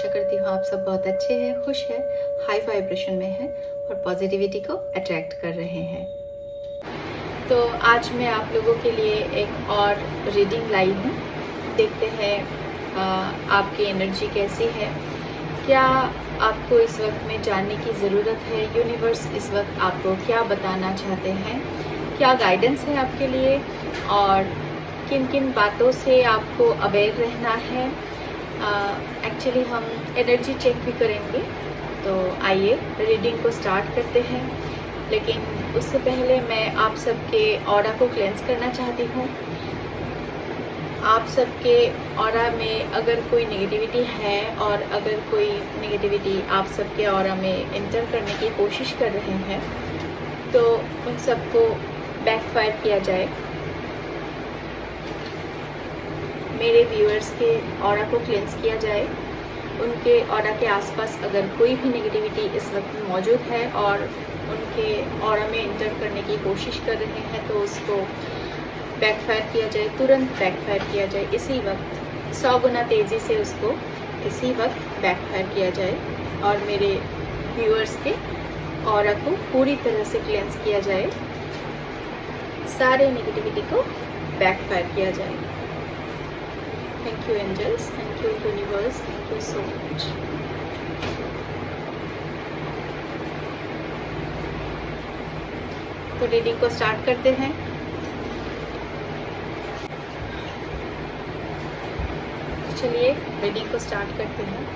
आशा करती हूँ आप सब बहुत अच्छे हैं, खुश हैं, हाई वाइब्रेशन में हैं और पॉजिटिविटी को अट्रैक्ट कर रहे हैं। तो आज मैं आप लोगों के लिए एक और रीडिंग लाई हूँ। देखते हैं आपकी एनर्जी कैसी है, क्या आपको इस वक्त में जानने की ज़रूरत है, यूनिवर्स इस वक्त आपको क्या बताना चाहते हैं, क्या गाइडेंस है आपके लिए और किन किन बातों से आपको अवेयर रहना है। एक्चुअली हम एनर्जी चेक भी करेंगे, तो आइए रीडिंग को स्टार्ट करते हैं। लेकिन उससे पहले मैं आप सबके ऑरा को क्लेंस करना चाहती हूँ। आप सबके ऑरा में अगर कोई नेगेटिविटी है और अगर कोई नेगेटिविटी आप सबके ऑरा में एंटर करने की कोशिश कर रहे हैं, तो उन सबको बैकफायर किया जाए। मेरे व्यूअर्स के ऑरा को क्लेंस किया जाए। उनके ऑरा के आसपास अगर कोई भी नेगेटिविटी इस वक्त मौजूद है और उनके ऑरा में एंटर करने की कोशिश कर रहे हैं, तो उसको बैकफायर किया जाए, तुरंत बैकफायर किया जाए। इसी वक्त 100 गुना तेज़ी से उसको इसी वक्त बैकफायर किया जाए और मेरे व्यूअर्स के ऑरा को पूरी तरह से क्लेंस किया जाए, सारे नेगेटिविटी को बैकफायर किया जाए। Thank you angels, thank you universe, thank you so much. तो रीडिंग को स्टार्ट करते हैं। चलिए रीडिंग को स्टार्ट करते हैं।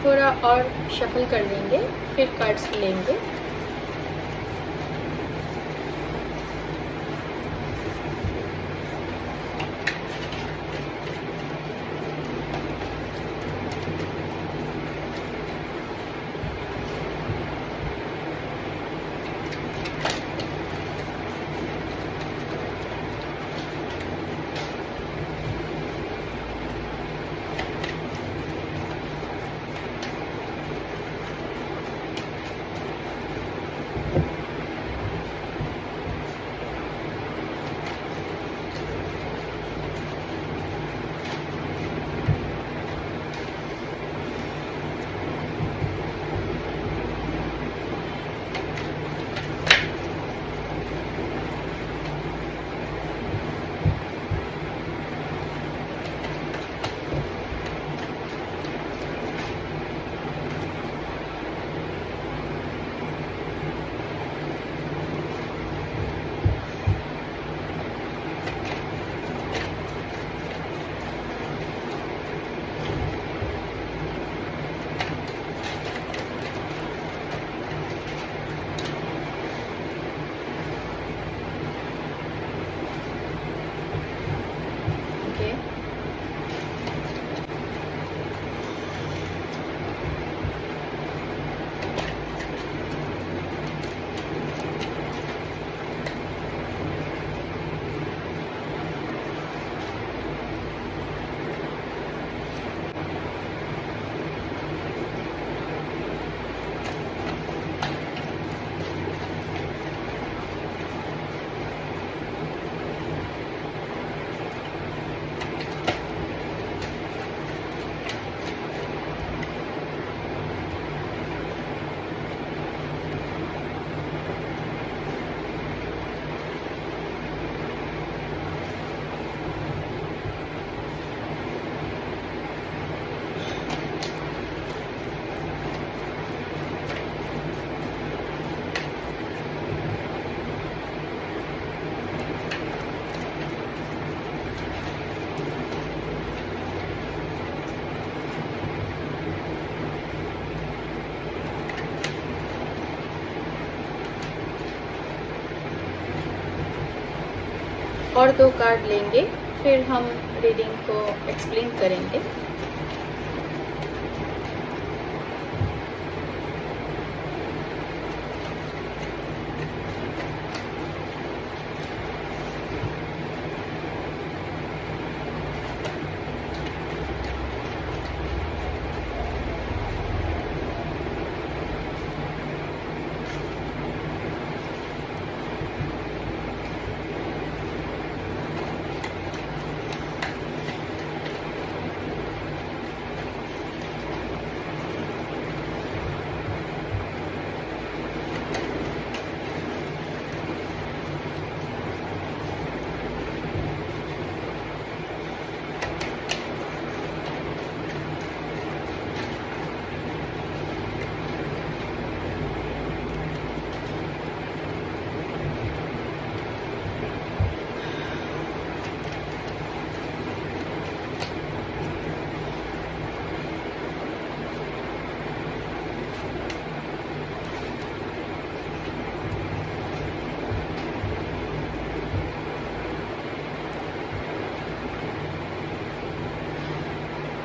थोड़ा और शफल कर लेंगे, फिर कार्ड्स लेंगे। और 2 कार्ड लेंगे, फिर हम रीडिंग को एक्सप्लेन करेंगे।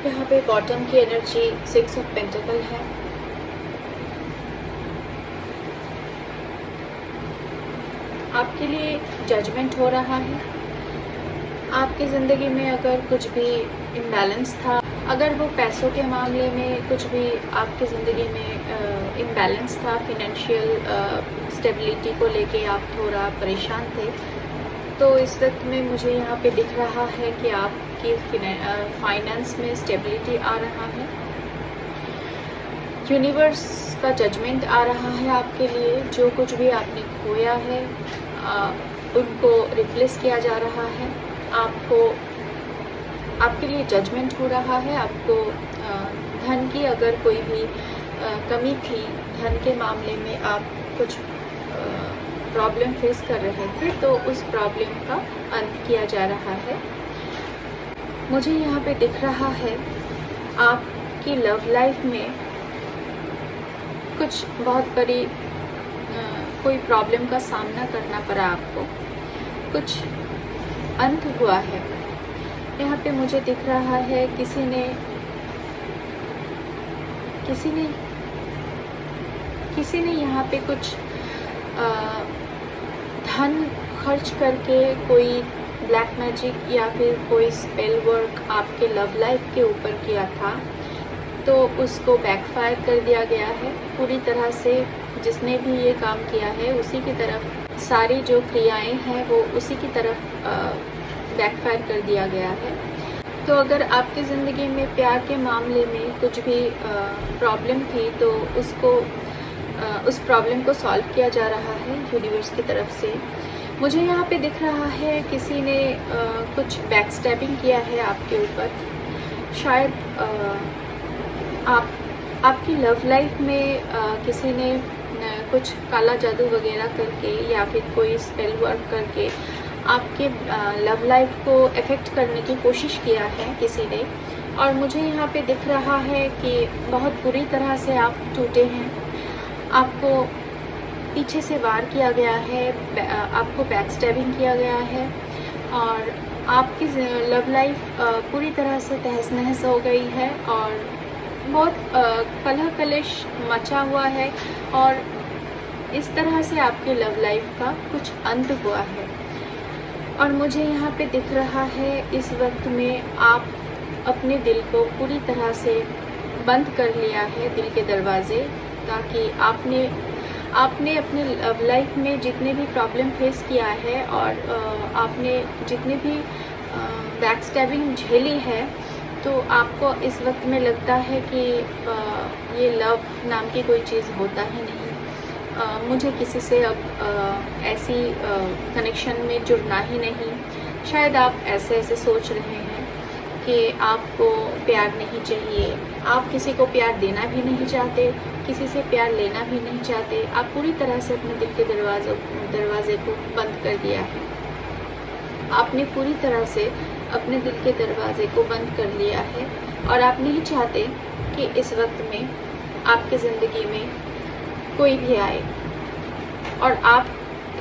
यहाँ पे बॉटम की एनर्जी 6 ऑफ पेंटिकल है। आपके लिए जजमेंट हो रहा है। आपकी ज़िंदगी में अगर कुछ भी इम्बैलेंस था, अगर वो पैसों के मामले में कुछ भी आपकी ज़िंदगी में इम्बैलेंस था, फिनेंशियल स्टेबिलिटी को लेके आप थोड़ा परेशान थे, तो इस वक्त में मुझे यहाँ पे दिख रहा है कि आपकी फाइनेंस में स्टेबिलिटी आ रहा है। यूनिवर्स का जजमेंट आ रहा है आपके लिए। जो कुछ भी आपने खोया है उनको रिप्लेस किया जा रहा है। आपको आपके लिए जजमेंट हो रहा है। आपको धन की अगर कोई भी कमी थी, धन के मामले में आप कुछ प्रॉब्लम फेस कर रहे थे, तो उस प्रॉब्लम का अंत किया जा रहा है। मुझे यहाँ पे दिख रहा है आपकी लव लाइफ में कुछ बहुत बड़ी कोई प्रॉब्लम का सामना करना पड़ा आपको, कुछ अंत हुआ है। यहाँ पे मुझे दिख रहा है किसी ने यहाँ पे कुछ धन खर्च करके कोई ब्लैक मैजिक या फिर कोई स्पेल वर्क आपके लव लाइफ के ऊपर किया था, तो उसको बैकफायर कर दिया गया है पूरी तरह से। जिसने भी ये काम किया है उसी की तरफ सारी जो क्रियाएं हैं वो उसी की तरफ बैकफायर कर दिया गया है। तो अगर आपकी ज़िंदगी में प्यार के मामले में कुछ भी प्रॉब्लम थी, तो उस प्रॉब्लम को सॉल्व किया जा रहा है यूनिवर्स की तरफ से। मुझे यहाँ पे दिख रहा है किसी ने कुछ बैक स्टैबिंग किया है आपके ऊपर। शायद आपकी लव लाइफ में किसी ने कुछ काला जादू वगैरह करके या फिर कोई स्पेल वर्क करके आपके लव लाइफ को अफेक्ट करने की कोशिश किया है किसी ने। और मुझे यहाँ पे दिख रहा है कि बहुत बुरी तरह से आप टूटे हैं। आपको पीछे से वार किया गया है, आपको बैक स्टैबिंग किया गया है और आपकी लव लाइफ पूरी तरह से तहस नहस हो गई है और बहुत कलह कलेश मचा हुआ है और इस तरह से आपकी लव लाइफ का कुछ अंत हुआ है। और मुझे यहाँ पे दिख रहा है इस वक्त में आप अपने दिल को पूरी तरह से बंद कर लिया है, दिल के दरवाजे, ताकि आपने अपने लव लाइफ में जितने भी प्रॉब्लम फेस किया है और आपने जितने भी बैक स्टैबिंग झेली है, तो आपको इस वक्त में लगता है कि ये लव नाम की कोई चीज़ होता ही नहीं। मुझे किसी से अब ऐसी कनेक्शन में जुड़ना ही नहीं। शायद आप ऐसे सोच रहे हैं कि आपको प्यार नहीं चाहिए, आप किसी को प्यार देना भी नहीं चाहते, किसी से प्यार लेना भी नहीं चाहते। आप पूरी तरह से अपने दिल के दरवाजे को बंद कर दिया है। आपने पूरी तरह से अपने दिल के दरवाजे को बंद कर लिया है और आप नहीं चाहते कि इस वक्त में आपकी ज़िंदगी में कोई भी आए। और आप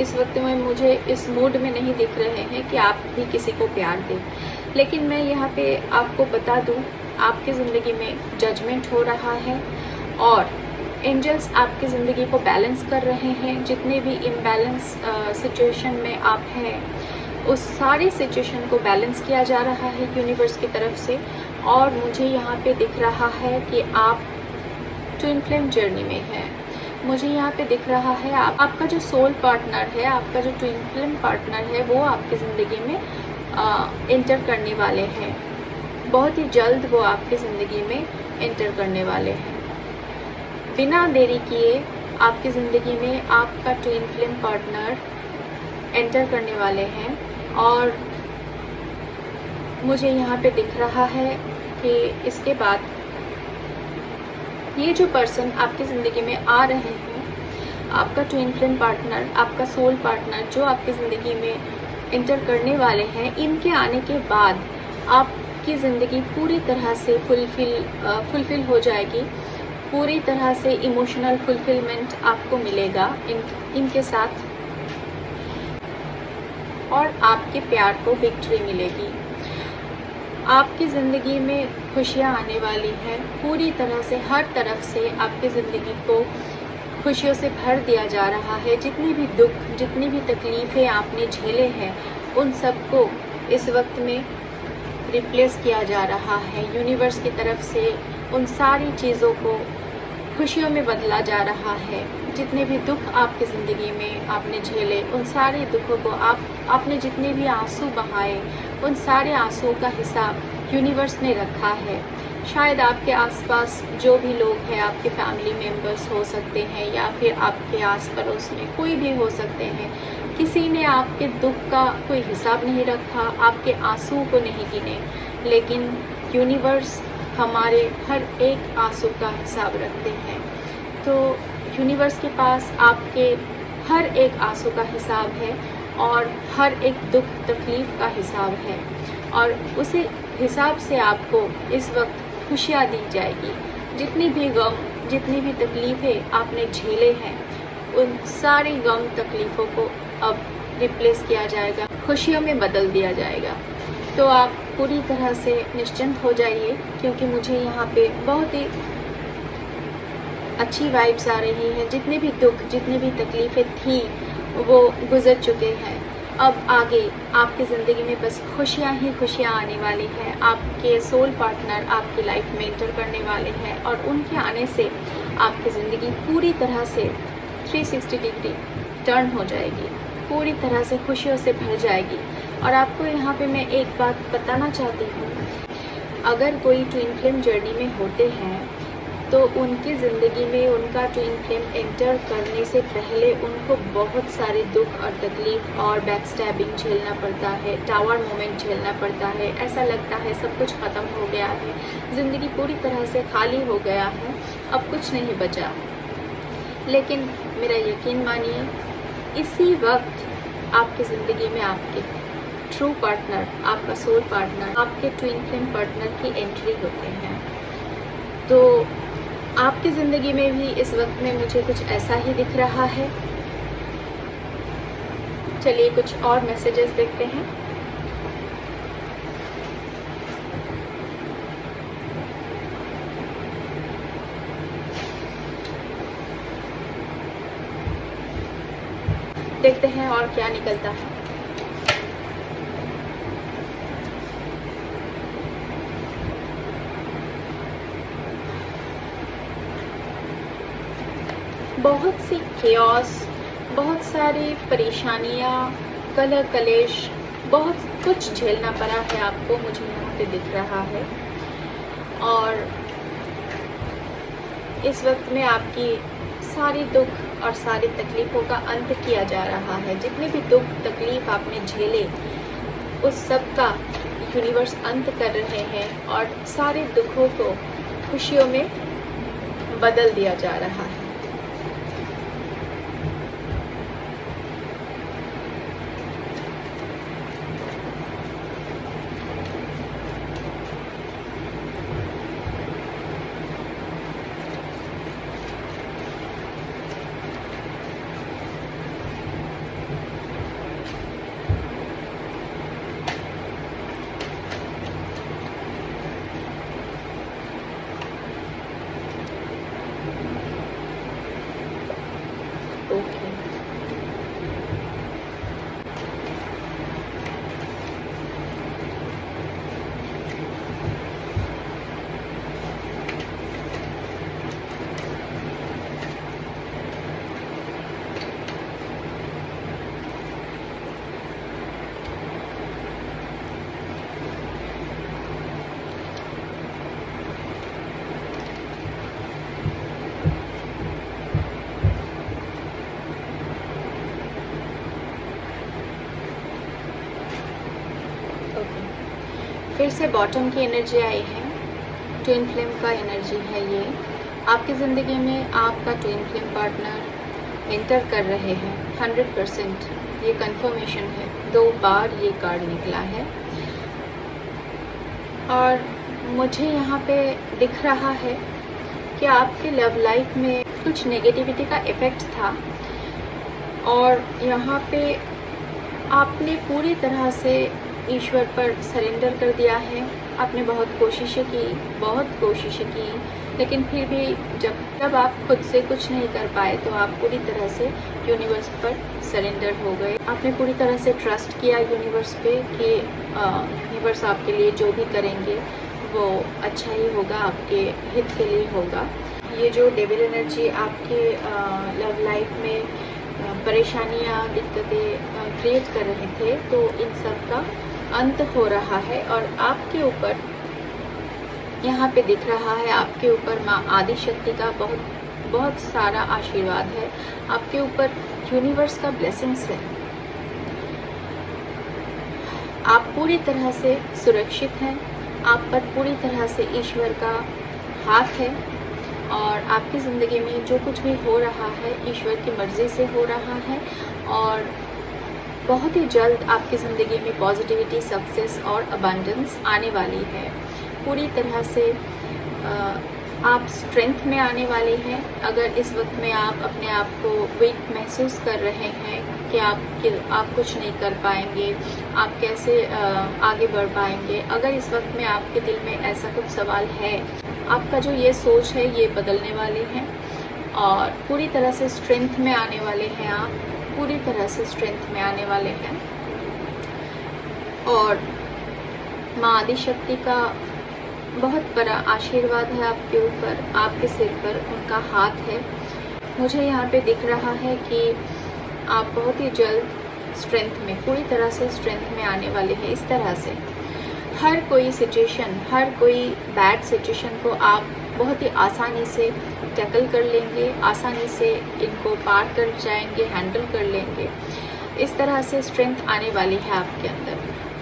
इस वक्त में मुझे इस मूड में नहीं दिख रहे हैं कि आप भी किसी को प्यार दें। लेकिन मैं यहाँ पे आपको बता दूँ, आपकी ज़िंदगी में जजमेंट हो रहा है और एंजल्स आपकी ज़िंदगी को बैलेंस कर रहे हैं। जितने भी इम्बैलेंस सिचुएशन में आप हैं, उस सारी सिचुएशन को बैलेंस किया जा रहा है यूनिवर्स की तरफ से। और मुझे यहाँ पे दिख रहा है कि आप ट्विन फ्लेम जर्नी में हैं। मुझे यहाँ पे दिख रहा है आपका जो सोल पार्टनर है, आपका जो ट्विन फ्लेम पार्टनर है, वो आपकी ज़िंदगी में एंटर करने वाले हैं। बहुत ही जल्द वो आपकी ज़िंदगी में एंटर करने वाले हैं। बिना देरी किए आपकी ज़िंदगी में आपका ट्विन फ्लेम पार्टनर एंटर करने वाले हैं। और मुझे यहाँ पे दिख रहा है कि इसके बाद ये जो पर्सन आपकी ज़िंदगी में आ रहे हैं, आपका ट्विन फ्लेम पार्टनर, आपका सोल पार्टनर जो आपकी ज़िंदगी में एंटर करने वाले हैं, इनके आने के बाद आपकी ज़िंदगी पूरी तरह से फुलफिल हो जाएगी। पूरी तरह से इमोशनल फुलफिलमेंट आपको मिलेगा इनके साथ और आपके प्यार को विक्ट्री मिलेगी। आपकी ज़िंदगी में खुशियाँ आने वाली है। पूरी तरह से हर तरफ से आपकी ज़िंदगी को खुशियों से भर दिया जा रहा है। जितने भी दुख, जितनी भी तकलीफ़ें आपने झेले हैं, उन सबको इस वक्त में रिप्लेस किया जा रहा है। यूनिवर्स की तरफ से उन सारी चीज़ों को खुशियों में बदला जा रहा है। जितने भी दुख आपकी ज़िंदगी में आपने झेले, उन सारे दुखों को आपने जितने भी आंसू बहाए, उन सारे आंसुओं का हिसाब यूनिवर्स ने रखा है। शायद आपके आसपास जो भी लोग हैं, आपके फैमिली मेम्बर्स हो सकते हैं या फिर आपके आस पड़ोस में कोई भी हो सकते हैं, किसी ने आपके दुख का कोई हिसाब नहीं रखा, आपके आंसुओं को नहीं गिने, लेकिन यूनिवर्स हमारे हर एक आंसू का हिसाब रखते हैं। तो यूनिवर्स के पास आपके हर एक आंसू का हिसाब है और हर एक दुख तकलीफ़ का हिसाब है, और उसी हिसाब से आपको इस वक्त खुशियाँ दी जाएगी। जितनी भी गम, जितनी भी तकलीफ़ें आपने झेले हैं, उन सारी गम तकलीफ़ों को अब रिप्लेस किया जाएगा, खुशियों में बदल दिया जाएगा। तो आप पूरी तरह से निश्चिंत हो जाइए, क्योंकि मुझे यहाँ पे बहुत ही अच्छी वाइब्स आ रही हैं। जितने भी दुख, जितनी भी तकलीफ़ें थी, वो गुज़र चुके हैं। अब आगे आपकी ज़िंदगी में बस खुशियाँ ही खुशियाँ आने वाली हैं। आपके सोल पार्टनर आपकी लाइफ में एंटर करने वाले हैं, और उनके आने से आपकी ज़िंदगी पूरी तरह से 360 डिग्री टर्न हो जाएगी, पूरी तरह से खुशियों से भर जाएगी। और आपको यहाँ पे मैं एक बात बताना चाहती हूँ, अगर कोई ट्विन फ्लेम जर्नी में होते हैं तो उनकी ज़िंदगी में उनका ट्विन फ्लेम एंटर करने से पहले उनको बहुत सारे दुख और तकलीफ़ और बैक स्टैबिंग झेलना पड़ता है, टावर मोमेंट झेलना पड़ता है। ऐसा लगता है सब कुछ ख़त्म हो गया है, ज़िंदगी पूरी तरह से खाली हो गया है, अब कुछ नहीं बचा। लेकिन मेरा यकीन मानिए, इसी वक्त आपकी ज़िंदगी में आपके ट्रू पार्टनर, आपका सोल पार्टनर, आपके ट्विन फ्लेम पार्टनर की एंट्री होते हैं। तो आपकी ज़िंदगी में भी इस वक्त में मुझे कुछ ऐसा ही दिख रहा है। चलिए कुछ और मैसेजेस देखते हैं। देखते हैं और क्या निकलता है। बहुत सी केओस, बहुत सारी परेशानियाँ, कलह कलेश, बहुत कुछ झेलना पड़ा है आपको, मुझे यहाँ पे दिख रहा है। और इस वक्त में आपकी सारी दुख और सारी तकलीफ़ों का अंत किया जा रहा है। जितने भी दुख तकलीफ़ आपने झेले, उस सब का यूनिवर्स अंत कर रहे हैं, और सारे दुखों को खुशियों में बदल दिया जा रहा है। फिर से बॉटम की एनर्जी आई है, ट्विन फ्लेम का एनर्जी है ये। आपकी ज़िंदगी में आपका ट्विन फ्लेम पार्टनर एंटर कर रहे हैं 100%, ये कंफर्मेशन है। 2 बार ये कार्ड निकला है, और मुझे यहाँ पे दिख रहा है कि आपके लव लाइफ में कुछ नेगेटिविटी का इफ़ेक्ट था, और यहाँ पे आपने पूरी तरह से ईश्वर पर सरेंडर कर दिया है। आपने बहुत कोशिशें की, लेकिन फिर भी जब आप खुद से कुछ नहीं कर पाए तो आप पूरी तरह से यूनिवर्स पर सरेंडर हो गए। आपने पूरी तरह से ट्रस्ट किया यूनिवर्स पे कि यूनिवर्स आपके लिए जो भी करेंगे वो अच्छा ही होगा, आपके हित के लिए होगा। ये जो डेविल एनर्जी आपके लव लाइफ में परेशानियाँ, दिक्कतें क्रिएट कर रहे थे, तो इन सब का अंत हो रहा है और आपके ऊपर यहाँ पे दिख रहा है, आपके ऊपर माँ आदि शक्ति का बहुत सारा आशीर्वाद है। आपके ऊपर यूनिवर्स का ब्लेसिंग्स है। आप पूरी तरह से सुरक्षित हैं। आप पर पूरी तरह से ईश्वर का हाथ है और आपकी ज़िंदगी में जो कुछ भी हो रहा है ईश्वर की मर्ज़ी से हो रहा है और बहुत ही जल्द आपकी ज़िंदगी में पॉजिटिविटी, सक्सेस और अबंडेंस आने वाली है। पूरी तरह से आप स्ट्रेंथ में आने वाले हैं। अगर इस वक्त में आप अपने आप को वीक महसूस कर रहे हैं कि आप कुछ नहीं कर पाएंगे, आप कैसे आगे बढ़ पाएंगे, अगर इस वक्त में आपके दिल में ऐसा कुछ सवाल है, आपका जो ये सोच है ये बदलने वाले हैं और पूरी तरह से स्ट्रेंथ में आने वाले हैं। आप पूरी तरह से स्ट्रेंथ में आने वाले हैं और माँ आदि शक्ति का बहुत बड़ा आशीर्वाद है आपके ऊपर, आपके सिर पर उनका हाथ है। मुझे यहाँ पे दिख रहा है कि आप बहुत ही जल्द स्ट्रेंथ में, पूरी तरह से स्ट्रेंथ में आने वाले हैं। इस तरह से हर कोई सिचुएशन, हर कोई बैड सिचुएशन को आप बहुत ही आसानी से टैकल कर लेंगे, आसानी से इनको पार कर जाएंगे, हैंडल कर लेंगे। इस तरह से स्ट्रेंथ आने वाली है आपके अंदर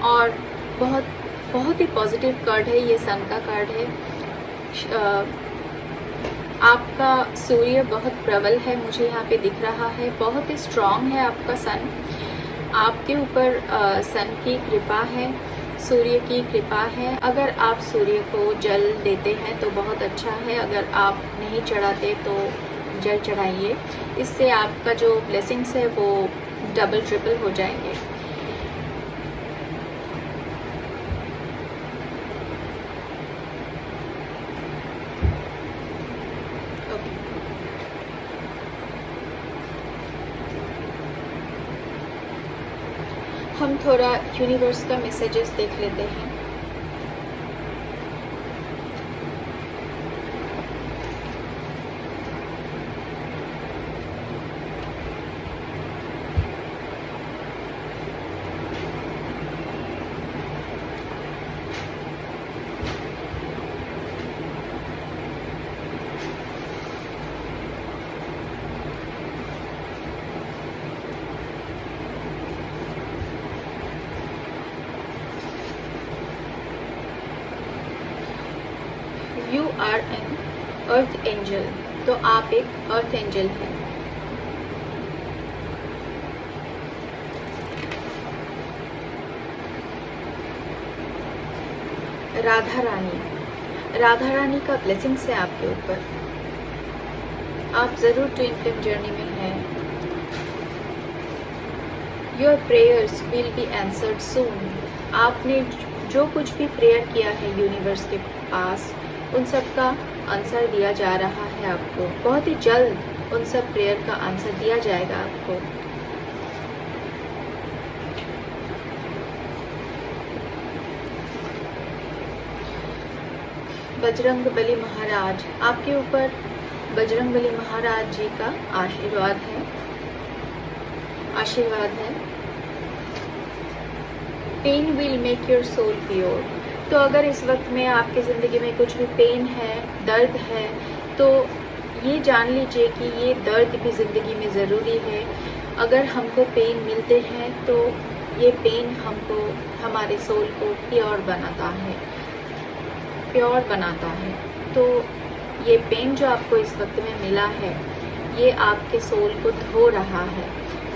और बहुत ही पॉजिटिव कार्ड है ये, सन का कार्ड है। आपका सूर्य बहुत प्रबल है, मुझे यहाँ पे दिख रहा है, बहुत ही स्ट्रॉन्ग है आपका सन। आपके ऊपर सन की कृपा है, सूर्य की कृपा है। अगर आप सूर्य को जल देते हैं तो बहुत अच्छा है, अगर आप नहीं चढ़ाते तो जल चढ़ाइए। इससे आपका जो ब्लेसिंग्स है वो डबल ट्रिपल हो जाएंगे। हम थोड़ा यूनिवर्स का मैसेजेस देख लेते हैं। You are an earth angel, तो आप एक अर्थ एंजल हैं। राधा रानी का ब्लेसिंग्स है आपके ऊपर। आप जरूर ट्विन फ्लेम जर्नी में हैं। Your prayers will be answered soon. आपने जो कुछ भी प्रेयर किया है यूनिवर्स के पास, उन सब का आंसर दिया जा रहा है आपको। बहुत ही जल्द उन सब प्रेयर का आंसर दिया जाएगा आपको। बजरंगबली महाराज, आपके ऊपर बजरंगबली महाराज जी का आशीर्वाद है। Pain will make your soul pure. तो अगर इस वक्त में आपकी ज़िंदगी में कुछ भी पेन है, दर्द है, तो ये जान लीजिए कि ये दर्द भी ज़िंदगी में ज़रूरी है। अगर हमको पेन मिलते हैं तो ये पेन हमको, हमारे सोल को प्योर बनाता है। तो ये पेन जो आपको इस वक्त में मिला है, ये आपके सोल को धो रहा है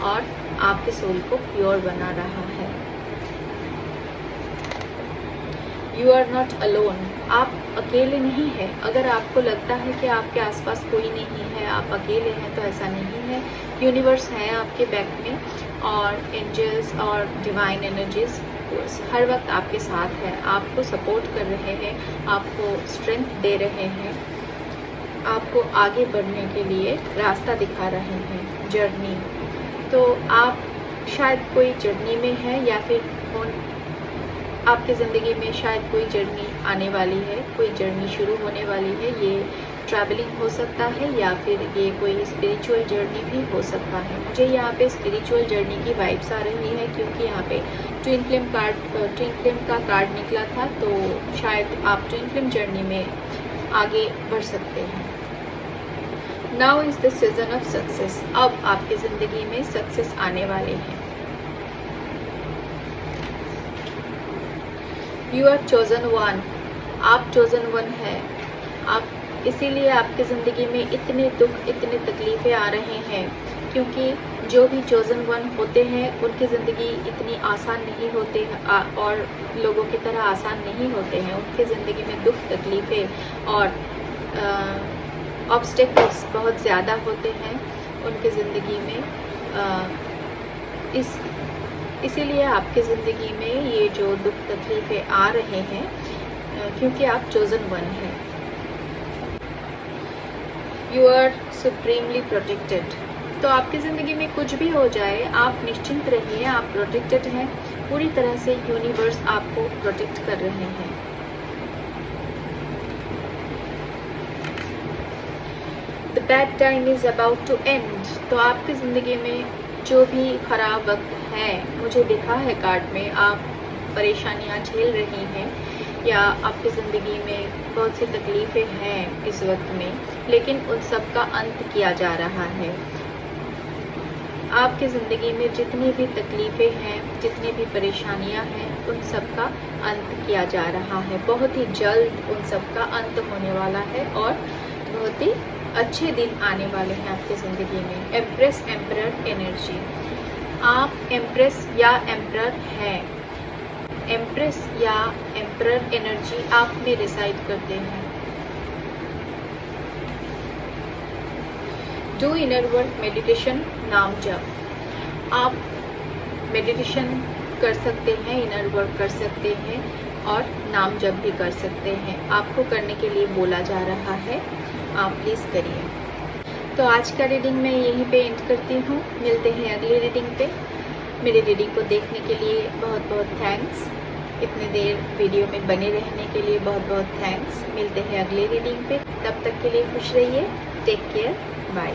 और आपके सोल को प्योर बना रहा है। यू आर नॉट अलोन, आप अकेले नहीं हैं। अगर आपको लगता है कि आपके आसपास कोई नहीं है, आप अकेले हैं, तो ऐसा नहीं है। यूनिवर्स है आपके बैक में और एंजल्स और डिवाइन एनर्जीज हर वक्त आपके साथ है, आपको सपोर्ट कर रहे हैं, आपको स्ट्रेंथ दे रहे हैं, आपको आगे बढ़ने के लिए रास्ता दिखा रहे हैं, जर्नी। तो आप शायद कोई जर्नी में है या फिर आपकी ज़िंदगी में शायद कोई जर्नी आने वाली है, कोई जर्नी शुरू होने वाली है। ये ट्रैवलिंग हो सकता है या फिर ये कोई स्पिरिचुअल जर्नी भी हो सकता है। मुझे यहाँ पे स्पिरिचुअल जर्नी की वाइब्स आ रही है क्योंकि यहाँ पे ट्विन फ्लेम का कार्ड निकला था, तो शायद आप ट्विन फ्लेम जर्नी में आगे बढ़ सकते हैं। Now is the season of success, अब आपकी ज़िंदगी में सक्सेस आने वाले हैं। यू आर चोजन वन, आप चोजन वन है। आप इसीलिए आपकी ज़िंदगी में इतने दुख, इतने तकलीफ़ें आ रहे हैं क्योंकि जो भी चोजन वन होते हैं उनकी ज़िंदगी इतनी आसान नहीं होते और लोगों की तरह आसान नहीं होते हैं। उनकी ज़िंदगी में दुख, तकलीफ़ें और ऑब्स्टेकल्स बहुत ज़्यादा होते हैं उनकी ज़िंदगी में। इसीलिए आपकी ज़िंदगी में ये जो दुख तकलीफ़ें आ रहे हैं क्योंकि आप चोजन वन हैं। यू आर सुप्रीमली प्रोटेक्टेड, तो आपकी ज़िंदगी में कुछ भी हो जाए आप निश्चिंत रहिए, आप प्रोटेक्टेड हैं। पूरी तरह से यूनिवर्स आपको प्रोटेक्ट कर रहे हैं। The bad time is about to end, तो आपकी ज़िंदगी में जो भी ख़राब वक्त है, मुझे दिखा है कार्ड में, आप परेशानियां झेल रही हैं या आपकी ज़िंदगी में बहुत सी तकलीफ़ें हैं इस वक्त में, लेकिन उन सब का अंत किया जा रहा है। आपकी ज़िंदगी में जितनी भी तकलीफ़ें हैं, जितनी भी परेशानियां हैं, उन सब का अंत किया जा रहा है। बहुत ही जल्द उन सब का अंत होने वाला है और बहुत ही अच्छे दिन आने वाले हैं आपकी ज़िंदगी में। एम्प्रेस एम्परर एनर्जी, आप एम्प्रेस या एम्परर हैं। एम्प्रेस या एम्परर एनर्जी आप में रिसाइड करते हैं। डू इनर वर्क मेडिटेशन, नाम जप, आप मेडिटेशन कर सकते हैं, इनर वर्क कर सकते हैं और नाम जप भी कर सकते हैं। आपको करने के लिए बोला जा रहा है, आप प्लीज़ करिए। तो आज का रीडिंग मैं यहीं पे एंड करती हूँ, मिलते हैं अगली रीडिंग पे। मेरी रीडिंग को देखने के लिए बहुत बहुत थैंक्स, इतनी देर वीडियो में बने रहने के लिए बहुत बहुत थैंक्स। मिलते हैं अगली रीडिंग पे, तब तक के लिए खुश रहिए, टेक केयर, बाय।